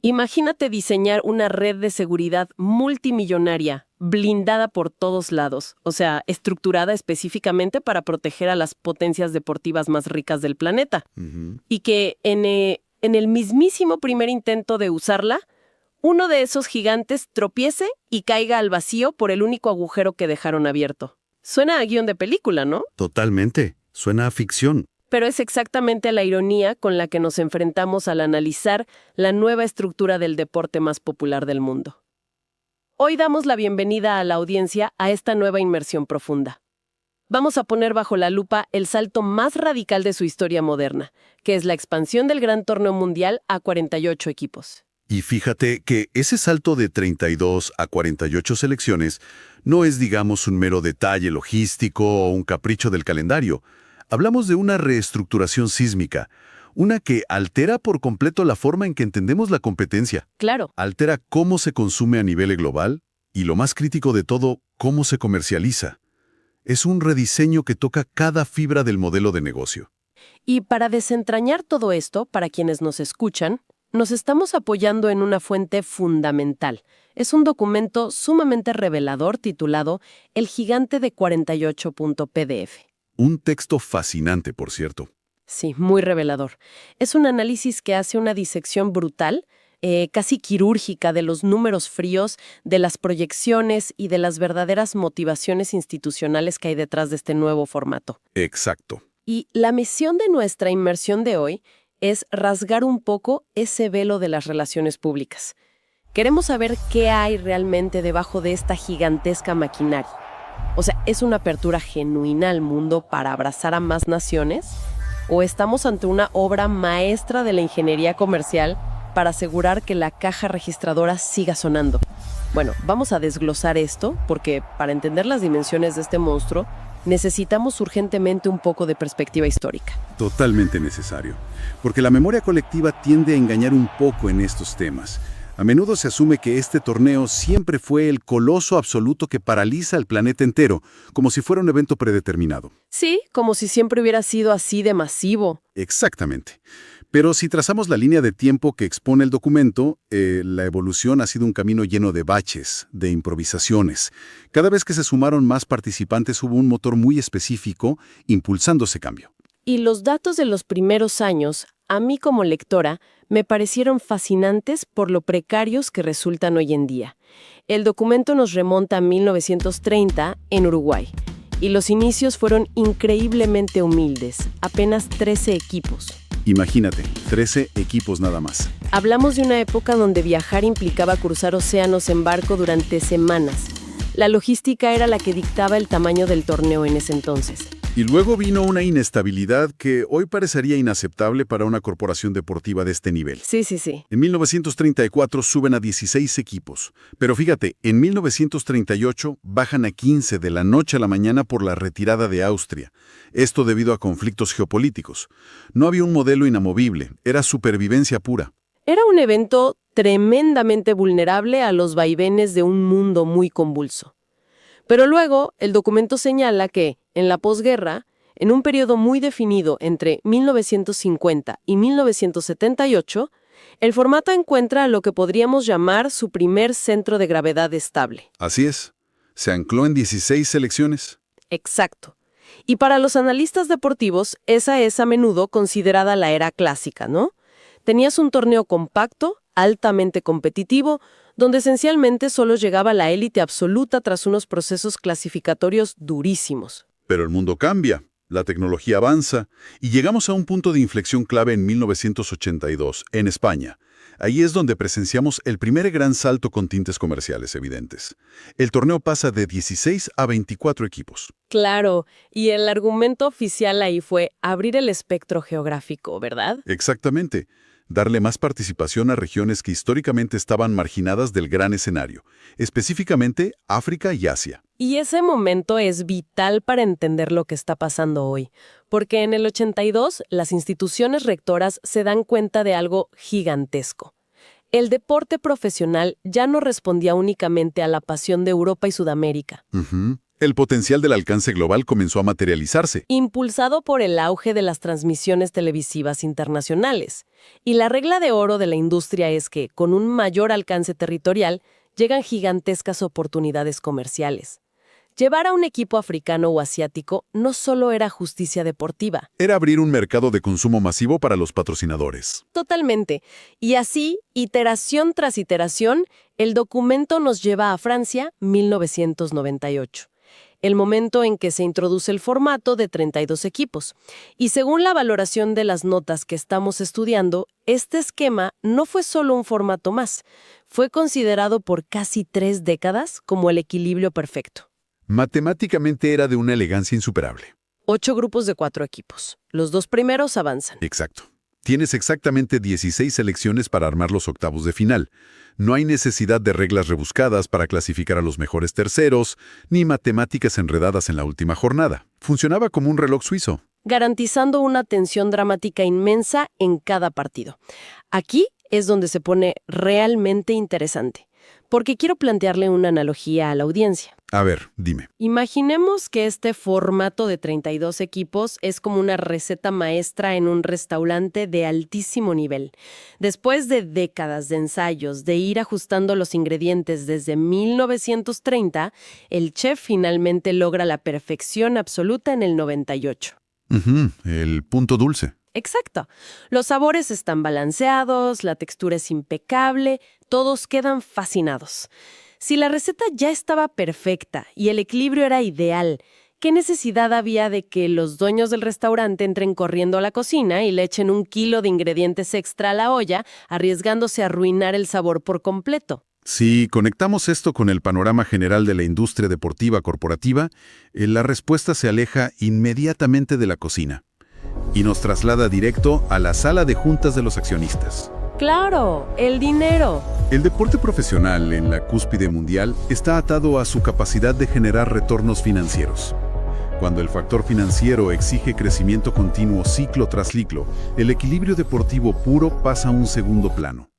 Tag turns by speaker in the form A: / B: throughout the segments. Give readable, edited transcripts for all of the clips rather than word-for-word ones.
A: Imagínate diseñar una red de seguridad multimillonaria, blindada por todos lados, o sea, estructurada específicamente para proteger a las potencias deportivas más ricas del planeta.
B: Ujú.
A: Y que en el mismísimo primer intento de usarla, uno de esos gigantes tropiece y caiga al vacío por el único agujero que dejaron abierto. Suena a guión de película, ¿no?
B: Totalmente. Suena a ficción.
A: Pero es exactamente la ironía con la que nos enfrentamos al analizar la nueva estructura del deporte más popular del mundo. Hoy damos la bienvenida a la audiencia a esta nueva inmersión profunda. Vamos a poner bajo la lupa el salto más radical de su historia moderna, que es la expansión del Gran Torneo Mundial a 48 equipos.
B: Y fíjate que ese salto de 32 a 48 selecciones no es, digamos, un mero detalle logístico o un capricho del calendario. Hablamos de una reestructuración sísmica, una que altera por completo la forma en que entendemos la competencia.
A: Claro,
B: Altera cómo se consume a nivel global y, lo más crítico de todo, cómo se comercializa. Es un rediseño que toca cada fibra del modelo de negocio.
A: y para desentrañar todo esto, para quienes nos escuchan, nos estamos apoyando en una fuente fundamental. Es un documento sumamente revelador titulado El gigante de 48.pdf.
B: Un texto fascinante, por cierto.
A: Sí, muy revelador. Es un análisis que hace una disección brutal, casi quirúrgica, de los números fríos, de las proyecciones y de las verdaderas motivaciones institucionales que hay detrás de este nuevo formato.
B: Exacto.
A: Y la misión de nuestra inmersión de hoy es rasgar un poco ese velo de las relaciones públicas. Queremos saber qué hay realmente debajo de esta gigantesca maquinaria. O sea, ¿es una apertura genuina al mundo para abrazar a más naciones? ¿O estamos ante una obra maestra de la ingeniería comercial para asegurar que la caja registradora siga sonando? Bueno, vamos a desglosar esto porque para entender las dimensiones de este monstruo necesitamos urgentemente un poco de perspectiva histórica.
B: Totalmente necesario. Porque la memoria colectiva tiende a engañar un poco en estos temas. A menudo se asume que este torneo siempre fue el coloso absoluto que paraliza al planeta entero, como si fuera un evento predeterminado.
A: Sí, como si siempre hubiera sido así de masivo.
B: Exactamente. Pero si trazamos la línea de tiempo que expone el documento, la evolución ha sido un camino lleno de baches, de improvisaciones. Cada vez que se sumaron más participantes hubo un motor muy específico impulsando ese cambio.
A: Y los datos de los primeros años, a mí como lectora, me parecieron fascinantes por lo precarios que resultan hoy en día. El documento nos remonta a 1930 en Uruguay, y los inicios fueron increíblemente humildes, apenas 13 equipos.
B: Imagínate, 13 equipos nada más.
A: Hablamos de una época donde viajar implicaba cruzar océanos en barco durante semanas. La logística era la que dictaba el tamaño del torneo en ese entonces.
B: Y luego vino una inestabilidad que hoy parecería inaceptable para una corporación deportiva de este nivel.
A: Sí.
B: En 1934 suben a 16 equipos, pero fíjate, en 1938 bajan a 15 de la noche a la mañana por la retirada de Austria. Esto debido a conflictos geopolíticos. No había un modelo inamovible, era supervivencia pura.
A: Era un evento tremendamente vulnerable a los vaivenes de un mundo muy convulso. Pero luego, el documento señala que, en la posguerra, en un periodo muy definido entre 1950 y 1978, el formato encuentra lo que podríamos llamar su primer centro de gravedad estable.
B: Así es, se ancló en 16 selecciones.
A: Exacto. Y para los analistas deportivos, esa es a menudo considerada la era clásica, ¿no? Tenías un torneo compacto, altamente competitivo, donde esencialmente solo llegaba la élite absoluta tras unos procesos clasificatorios durísimos.
B: Pero el mundo cambia, la tecnología avanza, y llegamos a un punto de inflexión clave en 1982, en España. Ahí es donde presenciamos el primer gran salto con tintes comerciales evidentes. El torneo pasa de 16 a 24 equipos.
A: Claro, y el argumento oficial ahí fue abrir el espectro geográfico, ¿verdad?
B: Exactamente. Darle más participación a regiones que históricamente estaban marginadas del gran escenario, específicamente África y Asia.
A: Y ese momento es vital para entender lo que está pasando hoy, porque en el 82 las instituciones rectoras se dan cuenta de algo gigantesco. El deporte profesional ya no respondía únicamente a la pasión de Europa y Sudamérica.
B: El potencial del alcance global comenzó a materializarse.
A: Impulsado por el auge de las transmisiones televisivas internacionales. Y la regla de oro de la industria es que, con un mayor alcance territorial, llegan gigantescas oportunidades comerciales. Llevar a un equipo africano o asiático no solo era justicia deportiva.
B: Era abrir un mercado de consumo masivo para los patrocinadores.
A: Totalmente. Y así, iteración tras iteración, el documento nos lleva a Francia, 1998. El momento en que se introduce el formato de 32 equipos. Y según la valoración de las notas que estamos estudiando, este esquema no fue solo un formato más, fue considerado por casi 3 décadas como el equilibrio perfecto.
B: Matemáticamente era de una elegancia insuperable.
A: 8 grupos de 4 equipos. Los 2 primeros avanzan.
B: Exacto. Tienes exactamente 16 selecciones para armar los octavos de final. No hay necesidad de reglas rebuscadas para clasificar a los mejores terceros, ni matemáticas enredadas en la última jornada. Funcionaba como un reloj suizo.
A: Garantizando una tensión dramática inmensa en cada partido. Aquí es donde se pone realmente interesante, porque quiero plantearle una analogía a la audiencia.
B: A ver, dime.
A: Imaginemos que este formato de 32 equipos es como una receta maestra en un restaurante de altísimo nivel. Después de décadas de ensayos, de ir ajustando los ingredientes desde 1930, el chef finalmente logra la perfección absoluta en el 98.
B: El punto dulce.
A: Exacto. Los sabores están balanceados, la textura es impecable, todos quedan fascinados. Si la receta ya estaba perfecta y el equilibrio era ideal, ¿qué necesidad había de que los dueños del restaurante entren corriendo a la cocina y le echen 1 kilo de ingredientes extra a la olla, arriesgándose a arruinar el sabor por completo?
B: Si conectamos esto con el panorama general de la industria deportiva corporativa, la respuesta se aleja inmediatamente de la cocina y nos traslada directo a la sala de juntas de los accionistas.
A: ¡Claro! ¡El dinero!
B: El deporte profesional en la cúspide mundial está atado a su capacidad de generar retornos financieros. Cuando el factor financiero exige crecimiento continuo ciclo tras ciclo, el equilibrio deportivo puro pasa a un segundo plano.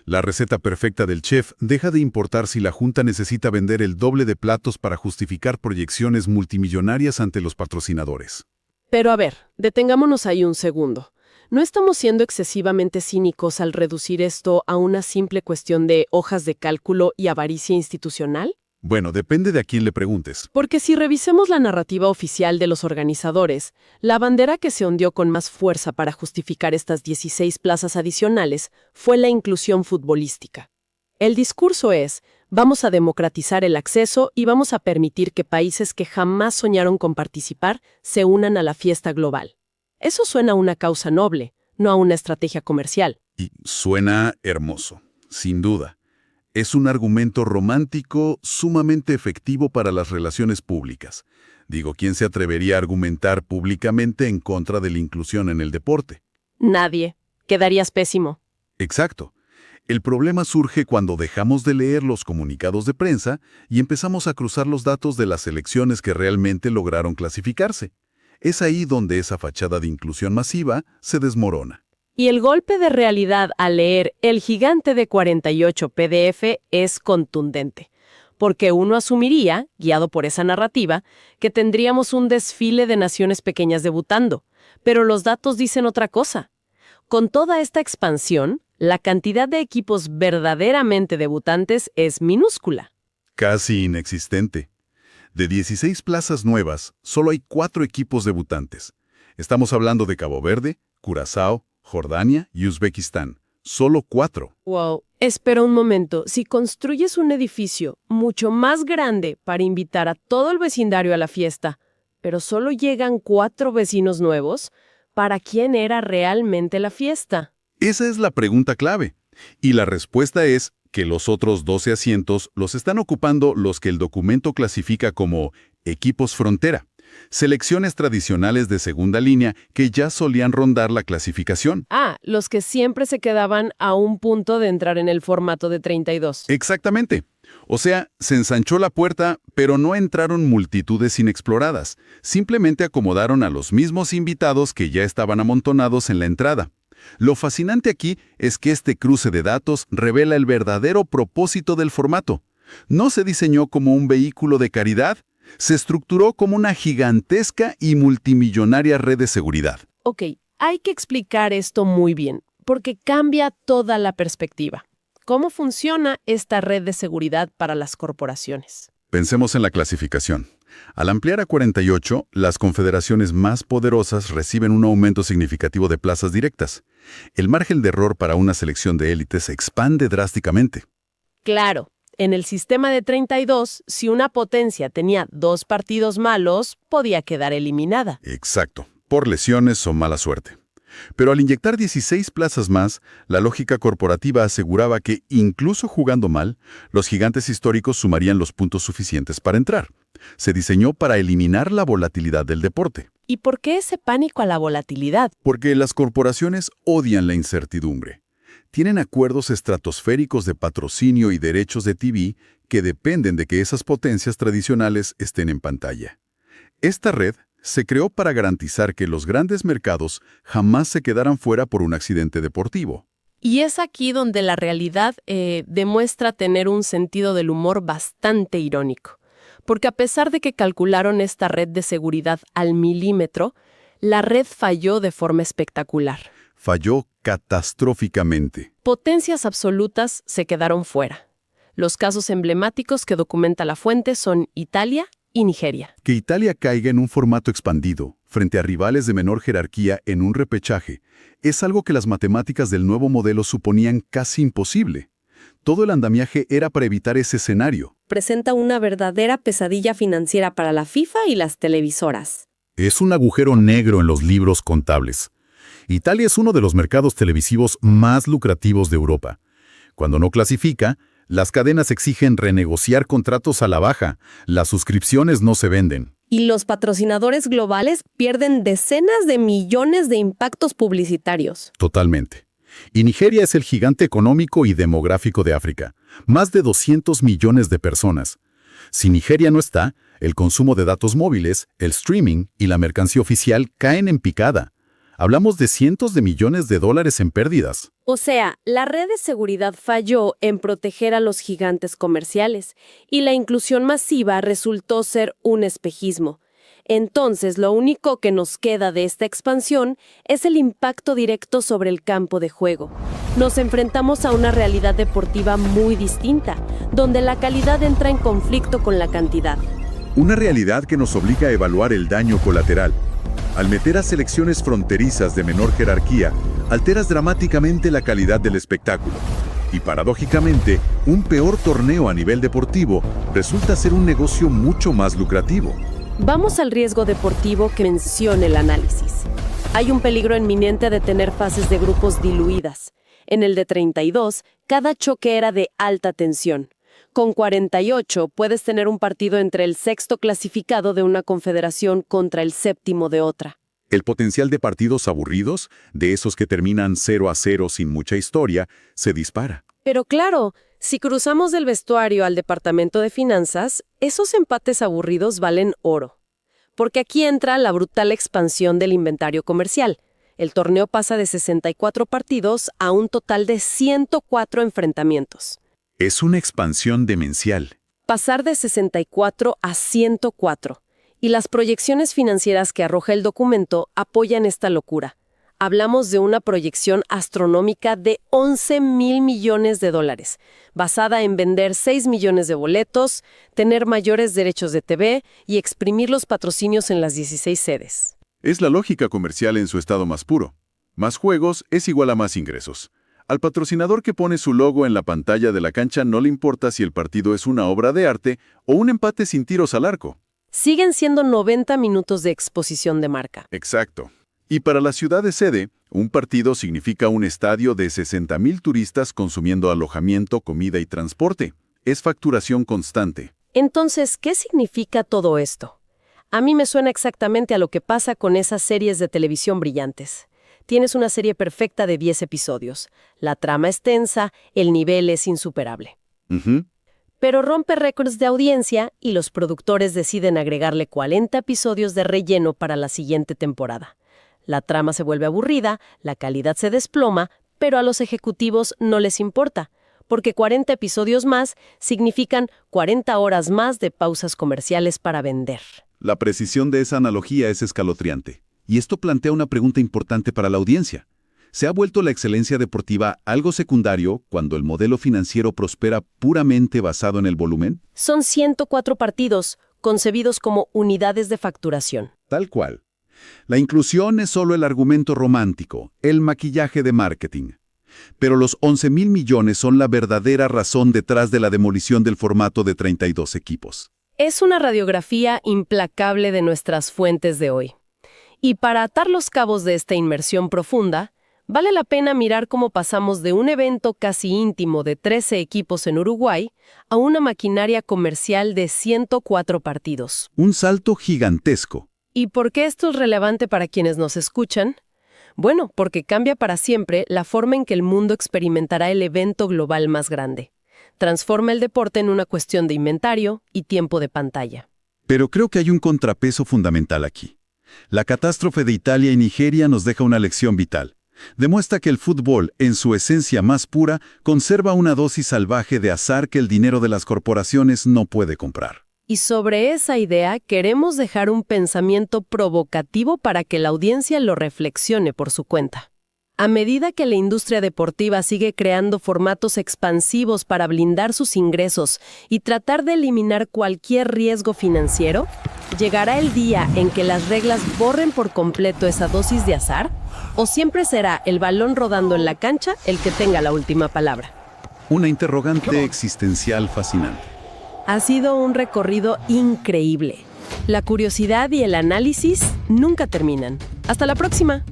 B: La receta perfecta del chef deja de importar si la junta necesita vender el doble de platos para justificar proyecciones multimillonarias ante los patrocinadores.
A: Pero a ver, detengámonos ahí un segundo. ¿No estamos siendo excesivamente cínicos al reducir esto a una simple cuestión de hojas de cálculo y avaricia institucional?
B: Bueno, depende de a quién le preguntes.
A: Porque si revisemos la narrativa oficial de los organizadores, la bandera que se ondeó con más fuerza para justificar estas 16 plazas adicionales fue la inclusión futbolística. El discurso es, vamos a democratizar el acceso y vamos a permitir que países que jamás soñaron con participar se unan a la fiesta global. Eso suena a una causa noble, no a una estrategia comercial.
B: Y suena hermoso, sin duda. Es un argumento romántico sumamente efectivo para las relaciones públicas. Digo, ¿quién se atrevería a argumentar públicamente en contra de la inclusión en el deporte?
A: Nadie. Quedarías pésimo.
B: Exacto. El problema surge cuando dejamos de leer los comunicados de prensa y empezamos a cruzar los datos de las selecciones que realmente lograron clasificarse. Es ahí donde esa fachada de inclusión masiva se desmorona.
A: Y el golpe de realidad al leer El gigante de 48 PDF es contundente, porque uno asumiría, guiado por esa narrativa, que tendríamos un desfile de naciones pequeñas debutando, pero los datos dicen otra cosa. Con toda esta expansión, la cantidad de equipos verdaderamente debutantes es minúscula.
B: Casi inexistente. De 16 plazas nuevas, solo hay 4 equipos debutantes. Estamos hablando de Cabo Verde, Curazao, Jordania y Uzbekistán. Solo 4.
A: Wow. Espera un momento. Si construyes un edificio mucho más grande para invitar a todo el vecindario a la fiesta, pero solo llegan 4 vecinos nuevos, ¿para quién era realmente la fiesta?
B: Esa es la pregunta clave. Y la respuesta es que los otros 12 asientos los están ocupando los que el documento clasifica como equipos frontera, selecciones tradicionales de segunda línea que ya solían rondar la clasificación.
A: Ah, los que siempre se quedaban a un punto de entrar en el formato de 32.
B: Exactamente. O sea, se ensanchó la puerta, pero no entraron multitudes inexploradas. Simplemente acomodaron a los mismos invitados que ya estaban amontonados en la entrada. Lo fascinante aquí es que este cruce de datos revela el verdadero propósito del formato. No se diseñó como un vehículo de caridad, Se estructuró como una gigantesca y multimillonaria red de seguridad.
A: Ok, hay que explicar esto muy bien, porque cambia toda la perspectiva. ¿Cómo funciona esta red de seguridad para las corporaciones?
B: Pensemos en la clasificación. Al ampliar a 48, las confederaciones más poderosas reciben un aumento significativo de plazas directas. El margen de error para una selección de élite se expande drásticamente.
A: Claro, en el sistema de 32, si una potencia tenía 2 partidos malos, podía quedar eliminada.
B: Exacto, por lesiones o mala suerte. Pero al inyectar 16 plazas más, la lógica corporativa aseguraba que, incluso jugando mal, los gigantes históricos sumarían los puntos suficientes para entrar. Se diseñó para eliminar la volatilidad del deporte.
A: ¿Y por qué ese pánico a la volatilidad?
B: Porque las corporaciones odian la incertidumbre. Tienen acuerdos estratosféricos de patrocinio y derechos de TV que dependen de que esas potencias tradicionales estén en pantalla. Esta red se creó para garantizar que los grandes mercados jamás se quedaran fuera por un accidente deportivo.
A: Y es aquí donde la realidad demuestra tener un sentido del humor bastante irónico. Porque a pesar de que calcularon esta red de seguridad al milímetro, la red falló de forma espectacular.
B: Falló catastróficamente.
A: Potencias absolutas se quedaron fuera. Los casos emblemáticos que documenta la fuente son Italia y Nigeria.
B: Que Italia caiga en un formato expandido, frente a rivales de menor jerarquía en un repechaje, es algo que las matemáticas del nuevo modelo suponían casi imposible. Todo el andamiaje era para evitar ese escenario.
C: Presenta una verdadera pesadilla financiera para la FIFA y las televisoras.
D: Es un agujero negro en los libros contables. Italia es uno de los mercados televisivos más lucrativos de Europa. Cuando no clasifica, las cadenas exigen renegociar contratos a la baja. Las suscripciones no se venden.
C: Y los patrocinadores globales pierden decenas de millones de impactos publicitarios.
D: Totalmente. Y Nigeria es el gigante económico y demográfico de África. Más de 200 millones de personas. Si Nigeria no está, el consumo de datos móviles, el streaming y la mercancía oficial caen en picada. Hablamos de cientos de millones de dólares en pérdidas.
C: O sea, la red de seguridad falló en proteger a los gigantes comerciales y la inclusión masiva resultó ser un espejismo. Entonces, lo único que nos queda de esta expansión es el impacto directo sobre el campo de juego. Nos enfrentamos a una realidad deportiva muy distinta, donde la calidad entra en conflicto con la cantidad.
B: Una realidad que nos obliga a evaluar el daño colateral. Al meter a selecciones fronterizas de menor jerarquía, alteras dramáticamente la calidad del espectáculo. Y paradójicamente, un peor torneo a nivel deportivo resulta ser un negocio mucho más lucrativo.
C: Vamos al riesgo deportivo que menciona el análisis. Hay un peligro inminente de tener fases de grupos diluidas. En el de 32, cada choque era de alta tensión. Con 48 puedes tener un partido entre el sexto clasificado de una confederación contra el séptimo de otra.
B: El potencial de partidos aburridos, de esos que terminan 0-0 sin mucha historia, se dispara.
A: Pero claro, si cruzamos del vestuario al departamento de finanzas, esos empates aburridos valen oro. Porque aquí entra la brutal expansión del inventario comercial. El torneo pasa de 64 partidos a un total de 104 enfrentamientos.
B: Es una expansión demencial.
A: Pasar de 64 a 104. Y las proyecciones financieras que arroja el documento apoyan esta locura. Hablamos de una proyección astronómica de 11,000 millones de dólares, basada en vender 6 millones de boletos, tener mayores derechos de TV y exprimir los patrocinios en las 16 sedes.
B: Es la lógica comercial en su estado más puro. Más juegos es igual a más ingresos. Al patrocinador que pone su logo en la pantalla de la cancha no le importa si el partido es una obra de arte o un empate sin tiros al arco.
A: Siguen siendo 90 minutos de exposición de marca.
B: Exacto. Y para la ciudad de sede, un partido significa un estadio de 60,000 turistas consumiendo alojamiento, comida y transporte. Es facturación constante.
A: Entonces, ¿qué significa todo esto? A mí me suena exactamente a lo que pasa con esas series de televisión brillantes. Tienes una serie perfecta de 10 episodios. La trama es tensa, el nivel es insuperable. Pero rompe récords de audiencia y los productores deciden agregarle 40 episodios de relleno para la siguiente temporada. La trama se vuelve aburrida, la calidad se desploma, pero a los ejecutivos no les importa,
C: porque 40 episodios más significan 40 horas más de pausas comerciales para vender.
D: La precisión de esa analogía es escalofriante. Y esto plantea una pregunta importante para la audiencia. ¿Se ha vuelto la excelencia deportiva algo secundario cuando el modelo financiero prospera puramente basado en el volumen?
C: Son 104 partidos, concebidos como unidades de facturación.
D: Tal cual. La inclusión es solo el argumento romántico, el maquillaje de marketing. Pero los 11.000 millones son la verdadera razón detrás de la demolición del formato de 32 equipos.
C: Es una radiografía implacable de nuestras fuentes de hoy. Y para atar los cabos de esta inmersión profunda, vale la pena mirar cómo pasamos de un evento casi íntimo de 13 equipos en Uruguay a una maquinaria comercial de 104 partidos.
D: Un salto gigantesco.
C: ¿Y por qué esto es relevante para quienes nos escuchan? Bueno, porque cambia para siempre la forma en que el mundo experimentará el evento global más grande. Transforma el deporte en una cuestión de inventario y tiempo de pantalla.
D: Pero creo que hay un contrapeso fundamental aquí. La catástrofe de Italia y Nigeria nos deja una lección vital. Demuestra que el fútbol, en su esencia más pura, conserva una dosis salvaje de azar que el dinero de las corporaciones no puede comprar.
C: Y sobre esa idea queremos dejar un pensamiento provocativo para que la audiencia lo reflexione por su cuenta. A medida que la industria deportiva sigue creando formatos expansivos para blindar sus ingresos y tratar de eliminar cualquier riesgo financiero, ¿llegará el día en que las reglas borren por completo esa dosis de azar? ¿O siempre será el balón rodando en la cancha el que tenga la última palabra?
D: Una interrogante existencial fascinante.
C: Ha sido un recorrido increíble. La curiosidad y el análisis nunca terminan. Hasta la próxima.